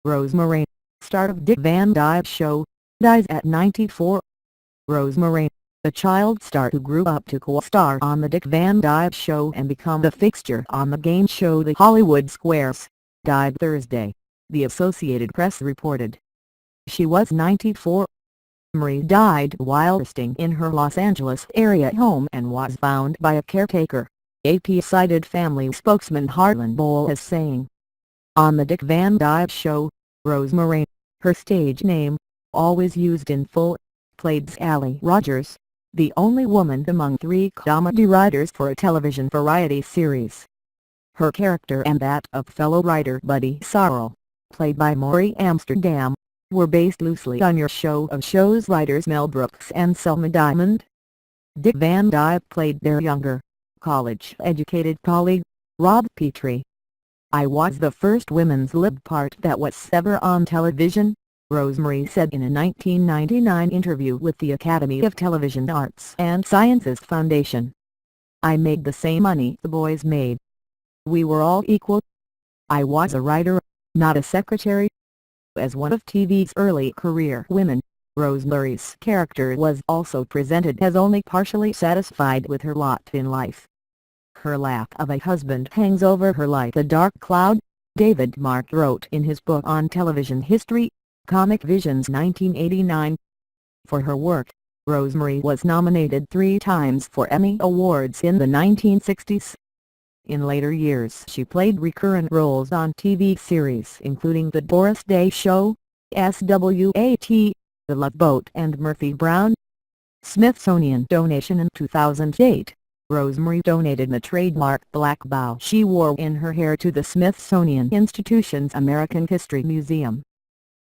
Rosemary, star of Dick Van Dyke Show, dies at 94. Rosemary, the child star who grew up to co-star on the Dick Van Dyke Show and become a fixture on the game show The Hollywood Squares, died Thursday, the Associated Press reported. She was 94. Marie died while staying in her Los Angeles area home and was found by a caretaker, AP cited family spokesman Harlan Bowl as saying. On the Dick Van Dyke Show, Rosemary, her stage name, always used in full, played Sally Rogers, the only woman among three comedy writers for a television variety series. Her character and that of fellow writer Buddy Sorrell, played by Maury Amsterdam, were based loosely on your show of show's writers Mel Brooks and Selma Diamond. Dick Van Dyke played their younger, college-educated colleague, Rob Petrie. I was the first women's lead part that was ever on television, Rosemary said in a 1999 interview with the Academy of Television Arts and Sciences Foundation. I made the same money the boys made. We were all equal. I was a writer, not a secretary. As one of TV's early career women, Rosemary's character was also presented as only partially satisfied with her lot in life. Her lack of a husband hangs over her like a dark cloud, David Mark wrote in his book on television history, Comic Visions 1989. For her work, Rosemary was nominated 3 times for Emmy Awards in the 1960s. In later years she played recurrent roles on TV series including The Doris Day Show, SWAT, The Love Boat and Murphy Brown. Smithsonian donation in 2008. Rosemary donated the trademark black bow she wore in her hair to the Smithsonian Institution's American History Museum.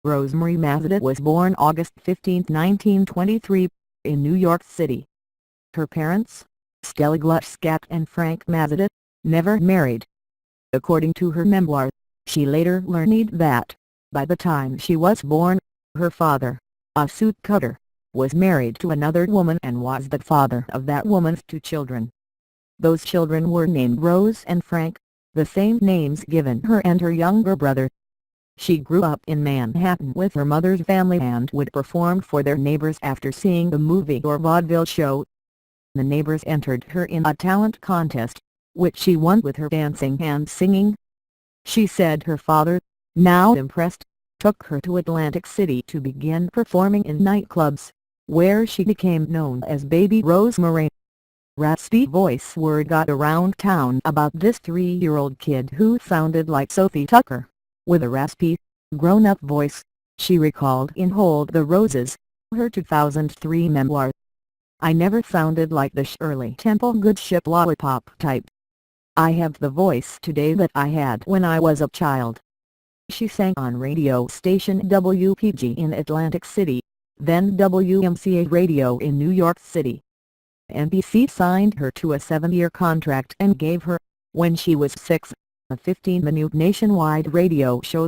Rosemary Mazda was born August 15, 1923, in New York City. Her parents, Stella Gluckskat and Frank Mazda, never married. According to her memoir, she later learned that, by the time she was born, her father, a suit cutter, was married to another woman and was the father of that woman's 2 children. Those children were named Rose and Frank, the same names given her and her younger brother. She grew up in Manhattan with her mother's family and would perform for their neighbors after seeing the movie or vaudeville show. The neighbors entered her in a talent contest, which she won with her dancing and singing. She said her father, now impressed, took her to Atlantic City to begin performing in nightclubs, where she became known as Baby Rosemary. Raspy voice word got around town about this 3-year-old kid who sounded like Sophie Tucker, with a raspy, grown-up voice, she recalled in Hold the Roses, her 2003 memoir. I never sounded like the Shirley Temple Good Ship lollipop type. I have the voice today that I had when I was a child. She sang on radio station WPG in Atlantic City, then WMCA Radio in New York City. NBC signed her to a 7-year contract and gave her, when she was 6, a 15-minute nationwide radio show.